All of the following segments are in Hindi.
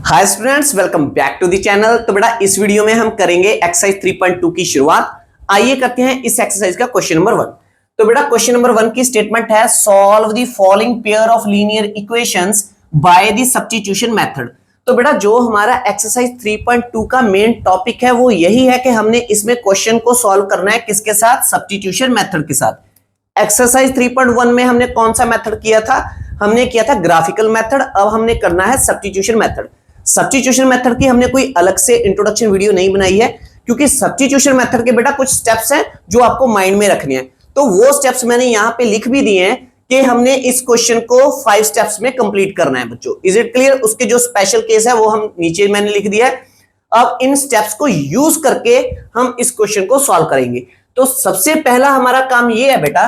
Hi students, welcome back to the channel. तो बेटा इस वीडियो में हम करेंगे एक्सरसाइज 3.2 की शुरुआत। आइए करते हैं इस एक्सरसाइज का क्वेश्चन नंबर 1। तो बेटा क्वेश्चन नंबर 1 की स्टेटमेंट है solve the following pair of linear equations by the substitution method. तो बेटा जो हमारा एक्सरसाइज 3.2 का मेन टॉपिक है वो यही है कि हमने इसमें क्वेश्चन को सॉल्व करना है किसके साथ, सब्स्टिट्यूशन मेथड के साथ। एक्सरसाइज 3.1 में हमने कौन सा मेथड किया था, हमने किया था ग्राफिकल मेथड। अब हमने करना है सब्स्टिट्यूशन मेथड। सब्स्टिट्यूशन मेथड की हमने कोई अलग से इंट्रोडक्शन वीडियो नहीं बनाई है क्योंकि सब्स्टिट्यूशन मेथड के बेटा कुछ स्टेप्स हैं जो आपको माइंड में रखने हैं। तो वो स्टेप्स मैंने यहां पे लिख भी दिए हैं कि हमने इस क्वेश्चन को 5 स्टेप्स में कंप्लीट करना है बच्चों। Is it clear? उसके जो स्पेशल केस है वो हम नीचे मैंने लिख दिया है। अब इन स्टेप्स को यूज करके हम इस क्वेश्चन को सॉल्व करेंगे। तो सबसे पहला हमारा काम ये है बेटा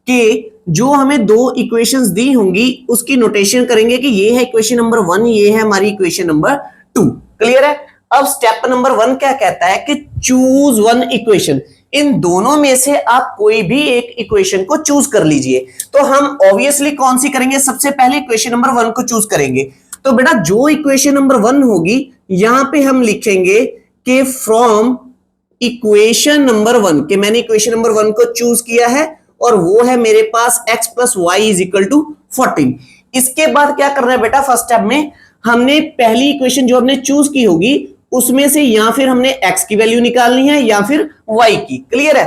कि जो हमें दो इक्वेशंस दी होंगी उसकी नोटेशन करेंगे कि ये है इक्वेशन नंबर 1, ये है हमारी इक्वेशन नंबर 2। क्लियर है? अब स्टेप नंबर 1 क्या कहता है कि चूज वन इक्वेशन। इन दोनों में से आप कोई भी एक इक्वेशन को चूज कर लीजिए। तो हम ऑब्वियसली कौन सी करेंगे, सबसे पहले इक्वेशन नंबर 1 को चूज करेंगे। तो बेटा जो इक्वेशन नंबर 1 होगी यहां पे हम लिखेंगे कि फ्रॉम इक्वेशन नंबर 1 के मैंने इक्वेशन नंबर 1 को चूज किया है और वो है मेरे पास x plus y is equal to 14। इसके बाद क्या करना है बेटा, फर्स्ट स्टेप में हमने पहली इक्वेशन जो हमने चूज की होगी उसमें से या फिर हमने x की वैल्यू निकालनी है या फिर y की। क्लियर है?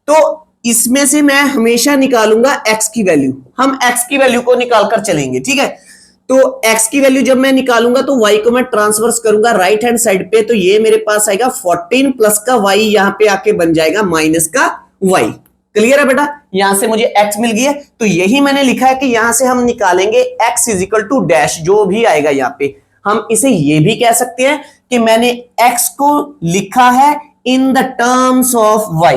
तो इसमें से मैं हमेशा निकालूंगा x की वैल्यू। हम x की वैल्यू को निकाल कर चलेंगे। ठीक है? तो x की वैल्यू जब मैं निकालूंगा तो y को मैं ट्रांसवर्स करूंगा राइट हैंड साइड पे। तो ये मेरे पास आएगा 14 प्लस का y यहां पे आके बन जाएगा माइनस का y। क्लियर है बेटा? यहां से मुझे x मिल गया। तो यही मैंने लिखा है कि यहां से हम निकालेंगे x is equal to dash, जो भी आएगा यहां पे। हम इसे ये भी कह सकते हैं कि मैंने x को लिखा है in the terms of y।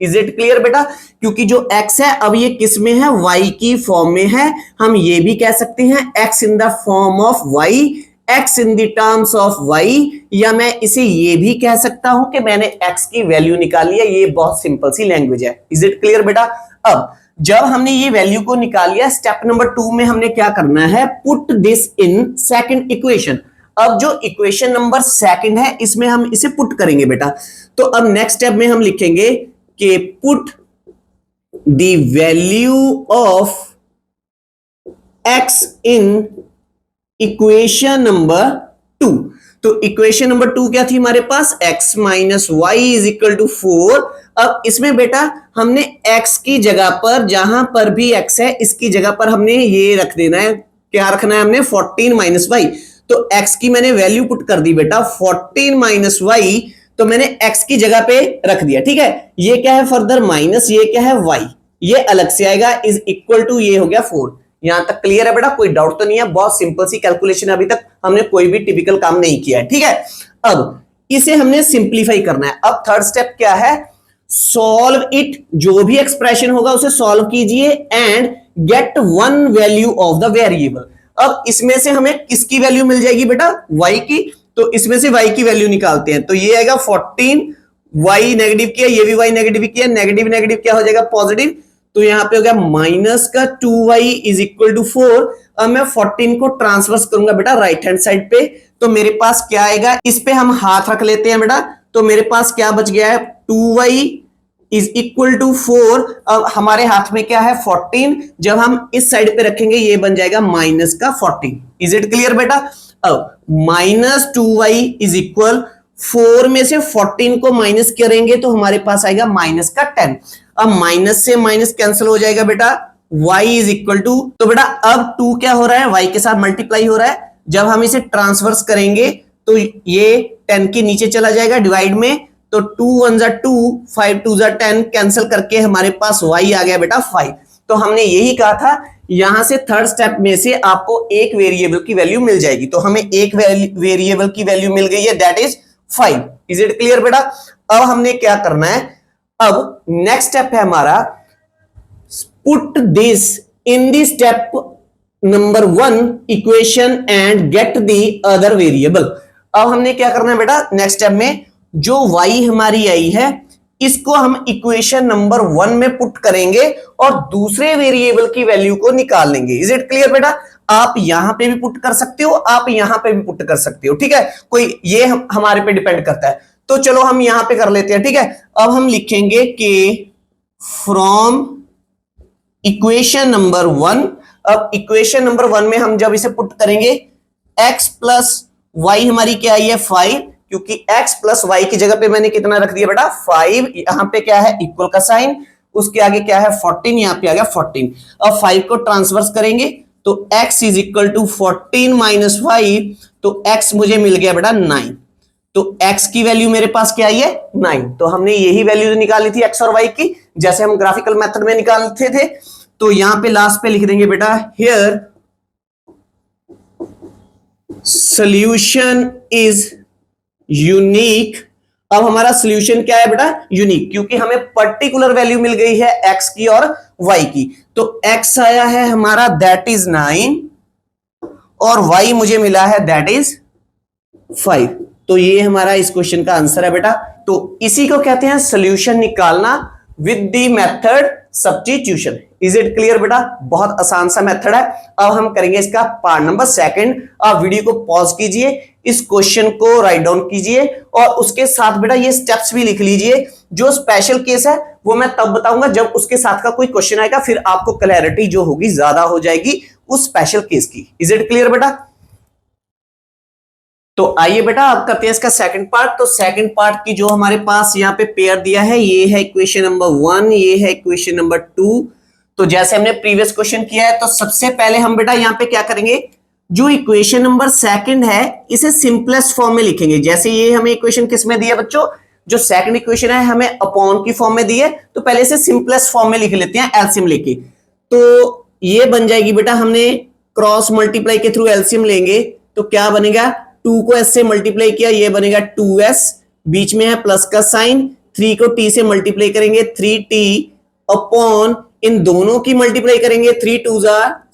Is it clear बेटा? क्योंकि जो x है अब ये किस में है, y की फॉर्म में है। हम ये भी कह सकते हैं x in the form of y, x in the terms of y, या मैं इसे ये भी कह सकता हूं कि मैंने x की वैल्यू निकाली है। ये बहुत सिंपल सी लैंग्वेज है। इज इट क्लियर बेटा? अब जब हमने ये वैल्यू को निकाल लिया, स्टेप नंबर 2 में हमने क्या करना है, put this in second equation. अब जो इक्वेशन नंबर 2 है इसमें हम इसे पुट करेंगे बेटा। तो अब नेक्स्ट स्टेप में हम लिखेंगे कि put the value of x in equation number 2। तो इक्वेशन नंबर 2 क्या थी हमारे पास, x minus y is equal to 4। अब इसमें बेटा हमने x की जगह पर, जहां पर भी x है इसकी जगह पर हमने ये रख देना है। क्या रखना है हमने, 14 माइनस वाई। तो x की मैंने वैल्यू पुट कर दी बेटा 14 माइनस वाई। तो मैंने x की जगह पे रख दिया। ठीक है? ये क्या है फर्दर माइनस, ये क्या है y, ये अलग से आएगा इज इक्वल टू, ये हो गया 4। यहां तक क्लियर है बेटा? कोई डाउट तो नहीं है? बहुत सिंपल सी कैलकुलेशन, अभी तक हमने कोई भी टिपिकल काम नहीं किया है। ठीक है? अब इसे हमने सिंप्लीफाई करना है। अब थर्ड स्टेप क्या है, सॉल्व इट। जो भी एक्सप्रेशन होगा उसे सॉल्व कीजिए and get one value of the variable. अब इसमें से हमें किसकी वैल्यू मिल जाएगी बेटा, y की। तो इसमें से y की वैल्यू निकालते हैं। तो ये आएगा 14, y नेगेटिव किया, ये भी y नेगेटिव किया, नेगेटिव नेगेटिव क्या हो जाएगा, पॉजिटिव। तो यहां पे हो गया माइनस का 2y इज इक्वल टू 4। अब मैं 14 को ट्रांसवर्स करूंगा बेटा राइट हैंड साइड पे। तो मेरे पास क्या आएगा, इस पे हम हाथ रख लेते हैं बेटा। तो मेरे पास क्या बच गया है, 2y इज इक्वल टू 4। अब हमारे हाथ में क्या है, 14। जब हम इस साइड पे रखेंगे ये बन जाएगा माइनस का 14। इज इट क्लियर बेटा? अब माइनस 2y इज इक्वल 4 में से 14 को माइनस करेंगे तो हमारे पास आएगा माइनस का 10। अब माइनस से माइनस कैंसिल हो जाएगा बेटा, y इज इक्वल टू, तो बेटा अब 2 क्या हो रहा है, y के साथ मल्टीप्लाई हो रहा है। जब हम इसे ट्रांसवर्स करेंगे तो ये 10 के नीचे चला जाएगा डिवाइड में। तो 2 1 जा 2, 5 2 जा 10, कैंसिल करके हमारे पास y आ गया बेटा 5। तो हमने यही कहा था यहां से थर्ड स्टेप में से आपको एक वेरिएबल की वैल्यू मिल जाएगी। तो हमें एक वेरिएबल की वैल्यू मिल गई है, that is 5। Is it clear बेटा? अब हमने क्या करना है, अब नेक्स्ट स्टेप है हमारा put this in the step number 1 equation and get the other variable. अब हमने क्या करना है बेटा, नेक्स्ट स्टेप में जो y हमारी आई है इसको हम इक्वेशन नंबर 1 में पुट करेंगे और दूसरे वेरिएबल की वैल्यू को निकाल लेंगे। इज इट क्लियर बेटा? आप यहां पे भी पुट कर सकते हो, आप यहां पे भी पुट कर सकते हो, ठीक है, कोई ये हमारे पे डिपेंड करता है। तो चलो हम यहां पे कर लेते हैं, ठीक है। अब हम लिखेंगे कि फ्रॉम इक्वेशन नंबर 1, अब इक्वेशन नंबर 1 में हम जब इसे पुट करेंगे x प्लस वाई हमारी क्या आई है 5, क्योंकि x प्लस वाई की जगह पे मैंने कितना रख दिया बेटा 5, यहां पे क्या है इक्वल का साइन, उसके आगे क्या है 14, यहां पे आ गया 14। अब 5 को ट्रांसवर्स करेंगे तो x is equal to 14 minus 5, तो x मुझे मिल गया बेटा 9। तो x की वैल्यू मेरे पास क्या आई है 9। तो हमने यही वैल्यू निकाली थी x और y की, जैसे हम ग्राफिकल मेथड में निकालते थे। तो यहां पे लास्ट पे लिख देंगे बेटा हियर सॉल्यूशन इज यूनिक। अब हमारा सॉल्यूशन क्या है बेटा यूनिक, क्योंकि हमें पर्टिकुलर वैल्यू मिल गई है x की और y की। तो x आया है हमारा दैट इज 9 और y मुझे मिला है दैट इज 5। तो ये हमारा इस क्वेश्चन का आंसर है बेटा। तो इसी को कहते हैं सॉल्यूशन निकालना with the method substitution. Is it clear बेटा? बहुत आसान सा मेथड है। अब हम करेंगे इसका पार्ट नंबर 2। आप वीडियो को पॉज कीजिए, इस क्वेश्चन को राइट डाउन कीजिए और उसके साथ बेटा ये स्टेप्स भी लिख लीजिए। जो स्पेशल केस है वो मैं तब बताऊंगा जब उसके साथ का कोई क्वेश्चन आएगा, फिर आपको क्लैरिटी जो होगी ज्यादा हो जाएगी उस स्पेशल केस की। इज इट क्लियर बेटा? तो आइए बेटा अब करते हैं इसका सेकंड पार्ट। तो सेकंड पार्ट की जो हमारे पास यहाँ पे पेयर दिया है, ये है इक्वेशन नंबर 1, ये है इक्वेशन नंबर 2। तो जैसे हमने प्रीवियस क्वेश्चन किया है, तो सबसे पहले हम बेटा यहाँ पे क्या करेंगे, जो इक्वेशन नंबर 2 है इसे सिंपलेस्ट फॉर्म में लिखेंगे। जैसे ये हमें इक्वेशन किस में दी है बच्चों, जो सेकंड इक्वेशन है हमें अपॉन की फॉर्म में दी है, तो पहले इसे सिंपलेस्ट फॉर्म में लिख लेते हैं एलसीएम लेके। तो ये बन जाएगी बेटा, हमने क्रॉस मल्टीप्लाई के थ्रू एलसीएम लेंगे तो क्या बनेगा, 2 को s से मल्टीप्लाई किया, ये बनेगा 2s, बीच में है प्लस का साइन, 3 को t से मल्टीप्लाई करेंगे 3t अपॉन इन दोनों की मल्टीप्लाई करेंगे 3 2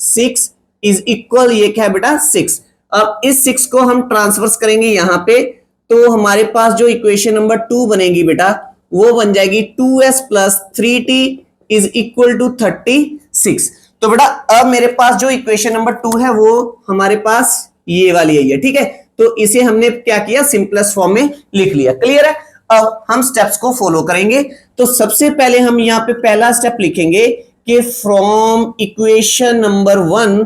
6 इज इक्वल, ये क्या है बेटा 6। अब इस 6 को हम ट्रांसफर्स करेंगे यहां पे, तो हमारे पास जो इक्वेशन नंबर 2 बनेगी बेटा वो बन जाएगी 2s plus 3t is equal to 36। तो बेटा अब मेरे पास जो इक्वेशन नंबर 2 है वो हमारे पास ये वाली है, ठीक है। तो इसे हमने क्या किया, सिंपलेस्ट फॉर्म में लिख लिया। क्लियर है? अब हम स्टेप्स को फॉलो करेंगे। तो सबसे पहले हम यहां पे पहला स्टेप लिखेंगे कि फ्रॉम इक्वेशन नंबर 1।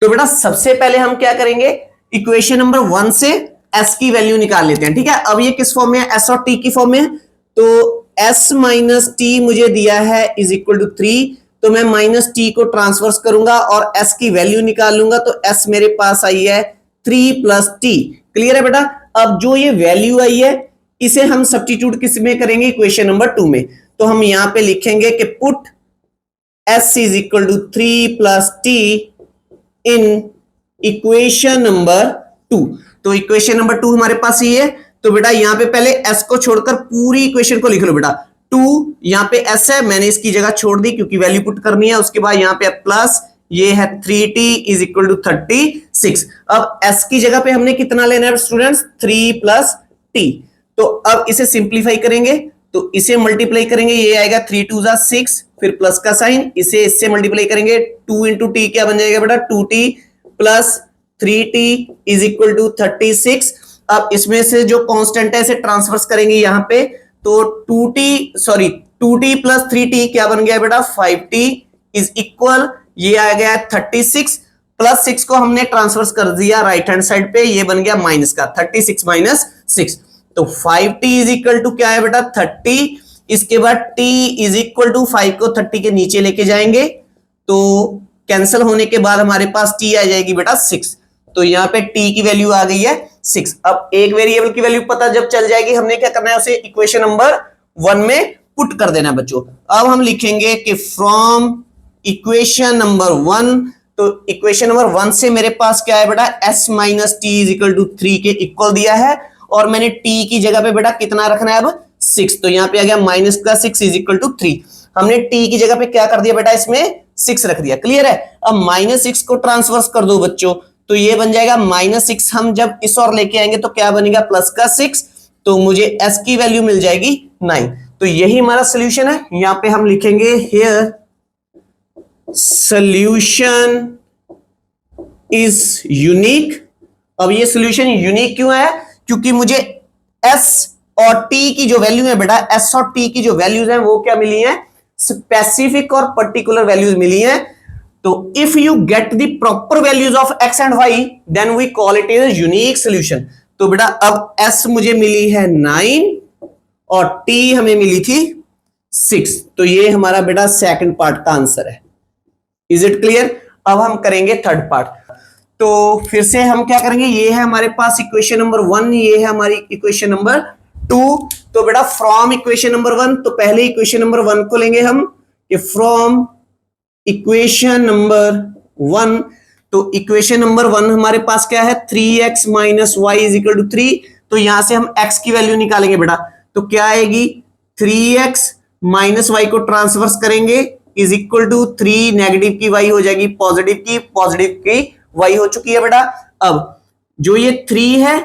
तो बेटा सबसे पहले हम क्या करेंगे, इक्वेशन नंबर 1 से s की वैल्यू निकाल लेते हैं, ठीक है। अब ये किस फॉर्म में है, s और t की फॉर्म में है। तो s माइनस टी मुझे दिया है इज इक्वल टू 3, तो मैं माइनस टी को ट्रांसफर्स करूंगा और s की वैल्यू निकाल लूंगा। तो s मेरे पास आई है 3 प्लस टी। क्लियर है बेटा? अब जो ये वैल्यू आई है इसे हम सब्स्टिट्यूट किस में करेंगे, इक्वेशन नंबर 2 में। तो हम यहां पे लिखेंगे कि put s is equal to 3 plus t in equation number 2। तो इक्वेशन नंबर 2 हमारे पास ये है। तो बेटा यहां पे पहले s को छोड़कर पूरी इक्वेशन को लिख लो बेटा। 2 यहां पे s है, मैंने इसकी जगह छोड़ दी क्योंकि वैल्यू पुट करनी है। उसके बाद यहां पे प्लस, ये है 3t इज इक्वल टू 36। अब s की जगह पे हमने कितना लेना है स्टूडेंट्स, 3 प्लस t। तो अब इसे सिंप्लीफाई करेंगे, तो इसे मल्टीप्लाई करेंगे, ये आएगा 3 2 6, फिर प्लस का साइन, इसे इससे मल्टीप्लाई करेंगे, 2 इंटू टी क्या बन जाएगा बेटा 2t plus 3t is equal to 36। अब इसमें से जो कांस्टेंट है इसे ट्रांसफर्स करेंगे यहां पे, तो 2t प्लस 3t क्या बन गया बेटा 5t इज इक्वल, ये आ गया 36 प्लस 6 को हमने ट्रांसफर कर दिया राइट हैंड साइड पे, ये बन गया माइनस का 36 माइनस 6। तो 5t इज इक्वल टू क्या है बेटा 30। इसके बाद t इज इक्वल टू 5 को 30 के नीचे लेके जाएंगे, तो कैंसिल होने के बाद हमारे पास t आ जाएगी बेटा 6। तो यहाँ पे t की वैल्यू आ गई है 6। अब एक वेरिएबल की वैल्यू पता जब चल जाएगी, हमने क्या करना है, उसे इक्वेशन नंबर 1 में पुट कर देना है बच्चों। अब हम लिखेंगे कि फ्रॉम इक्वेशन नंबर 1, तो इक्वेशन नंबर 1 से मेरे पास क्या है बेटा s minus t is equal to 3 के इक्वल दिया है, और मैंने t की जगह पे बेटा कितना रखना है अब 6। तो यहाँ पे आ गया माइनस का 6 इज इक्वल टू 3। हमने t की जगह पे क्या कर दिया बेटा, इसमें 6 रख दिया। क्लियर है? अब माइनस 6 को ट्रांसफर कर दो बच्चों, तो ये बन जाएगा माइनस 6। हम जब इस और लेके आएंगे तो क्या बनेगा प्लस का 6, तो मुझे s की वैल्यू मिल जाएगी 9। तो यही हमारा सोल्यूशन है। यहाँ पे हम लिखेंगे हियर solution इज यूनिक। अब ये सोल्यूशन यूनिक क्यों है? क्योंकि मुझे एस और टी की जो वैल्यू है बेटा, एस और टी की जो वैल्यूज हैं वो क्या मिली है? स्पेसिफिक और पर्टिकुलर वैल्यूज मिली हैं। तो if you get the proper values of x and y then we call it is unique solution. तो बेटा अब एस मुझे मिली है 9 और टी हमें मिली थी 6। तो ये हमारा बेटा सेकंड पार्ट का आंसर है। Is it clear? अब हम करेंगे थर्ड पार्ट। तो फिर से हम क्या करेंगे, ये है हमारे पास इक्वेशन नंबर 1, ये है हमारी इक्वेशन नंबर 2। तो बेटा फ्रॉम इक्वेशन नंबर 1, तो पहले इक्वेशन नंबर 1 को लेंगे हम कि फ्रॉम इक्वेशन नंबर 1। तो इक्वेशन नंबर 1 हमारे पास क्या है? 3x minus y is equal to 3। तो यहां से हम x की वैल्यू निकालेंगे बेटा। तो क्या आएगी? 3x माइनस वाई को ट्रांसवर्स करेंगे इज इक्वल टू 3, नेगेटिव की y हो जाएगी पॉजिटिव की y हो चुकी है बेटा। अब जो ये 3 है,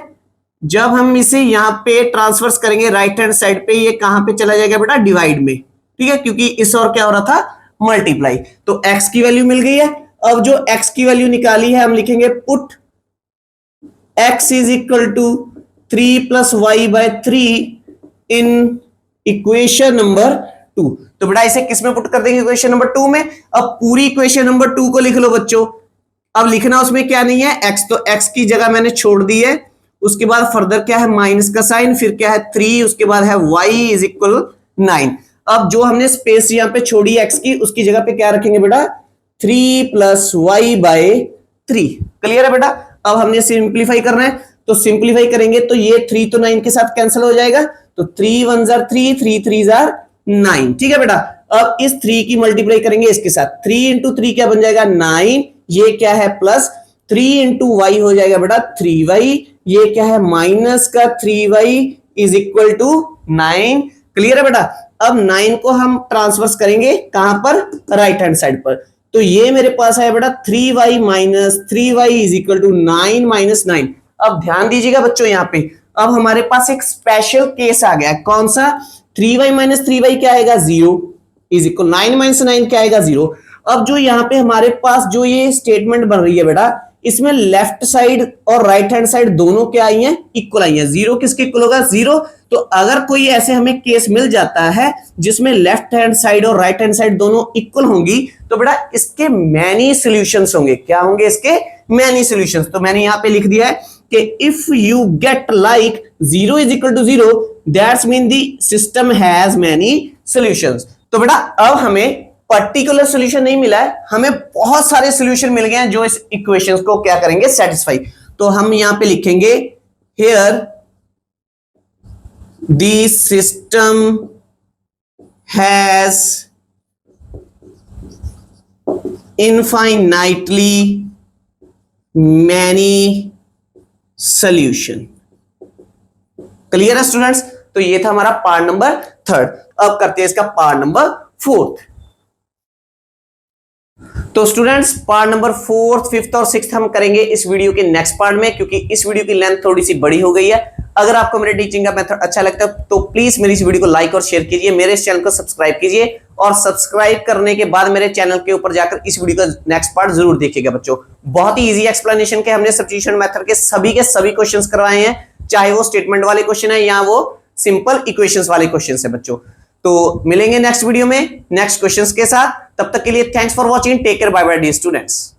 जब हम इसे यहां पे ट्रांसवर्स करेंगे राइट हैंड साइड पे, ये कहां पे चला जाएगा बेटा? डिवाइड में। ठीक है, क्योंकि इस और क्या हो रहा था? मल्टीप्लाई। तो x की वैल्यू मिल गई है। अब जो x की वैल्यू निकाली है हम लिखेंगे put x is equal to 3 plus y by 3 in equation number 2। तो बेटा इसे किस में पुट कर देंगे? इक्वेशन नंबर 2 में। अब पूरी इक्वेशन नंबर 2 को लिख लो बच्चों। अब लिखना उसमें क्या नहीं है? x, तो x की जगह मैंने छोड़ दी है। उसके बाद फर्दर क्या है? माइनस का साइन, फिर क्या है? 3, उसके बाद है y इज इक्वल 9। अब जो हमने स्पेस यहां पे छोड़ी x की, उसकी जगह पे क्या रखेंगे बेटा? 3 प्लस वाई बाय 3। क्लियर है बेटा? अब हमने सिंप्लीफाई करना है, तो सिंप्लीफाई करेंगे तो ये 3 तो 9 के साथ कैंसिल हो जाएगा। तो 3 1 जार 3, 3 3 जार 9। ठीक है बेटा? अब इस 3 की मल्टीप्लाई करेंगे इसके साथ। 3 इंटू 3 क्या बन जाएगा? 9। ये क्या है? प्लस 3 इंटू वाई हो जाएगा बेटा 3y। ये क्या है? माइनस का 3y is equal to 9। Clear है बेटा? अब 9 को हम ट्रांसवर्स करेंगे कहां पर? राइट हैंड साइड पर। तो ये मेरे पास है बेटा 3y minus 3y is equal to 9 minus 9। अब ध्यान दीजिएगा बच्चों, यहां पे अब हमारे पास एक स्पेशल केस आ गया। कौन सा? 3y माइनस 3y क्या आएगा? 0 इज इक्वल 9 माइनस 9 क्या आएगा? 0। अब जो यहाँ पे हमारे पास जो ये स्टेटमेंट बन रही है बेटा, इसमें लेफ्ट साइड और राइट हैंड साइड दोनों क्या आई हैं? इक्वल आई हैं। 0 किसके इक्वल होगा? 0। तो अगर कोई ऐसे हमें केस मिल जाता है जिसमें लेफ्ट हैंड साइड और राइट हैंड साइड दोनों इक्वल होंगी, तो बेटा इसके मैनी सॉल्यूशंस होंगे। क्या होंगे इसके? Many solutions. तो मैंने यहां पे लिख दिया है कि if you get like 0 is equal to 0 that's mean the system has many solutions. तो बेटा अब हमें पर्टिकुलर सॉल्यूशन नहीं मिला है, हमें बहुत सारे सॉल्यूशन मिल गए हैं जो इस इक्वेशंस को क्या करेंगे? सेटिस्फाई। तो हम यहां पे लिखेंगे here the system has infinitely many solution. Clear है स्टूडेंट्स? तो ये था हमारा पार्ट नंबर 3। अब करते हैं इसका पार्ट नंबर 4। तो स्टूडेंट्स पार्ट नंबर 4, 5th और 6th हम करेंगे इस वीडियो के नेक्स्ट पार्ट में, क्योंकि इस वीडियो की लेंथ थोड़ी सी बड़ी हो गई है। अगर आपको मेरे टीचिंग का मेथड अच्छा लगता है तो प्लीज मेरी इस वीडियो को लाइक और शेयर कीजिए, मेरे इस चैनल को सब्सक्राइब कीजिए, और सब्सक्राइब करने के बाद मेरे चैनल के ऊपर जाकर इस वीडियो का नेक्स्ट पार्ट जरूर देखिएगा बच्चों। बहुत ही इजी एक्सप्लेनेशन के हमने सब्स्टिट्यूशन मेथड के सभी क्वेश्चंस करवाए हैं, चाहे वो स्टेटमेंट वाले क्वेश्चन है या वो सिंपल इक्वेशंस वाले क्वेश्चंस है बच्चों। तो मिलेंगे नेक्स्ट वीडियो में नेक्स्ट क्वेश्चंस के साथ। तब तक के लिए thanks for watching, take care, bye bye dear students.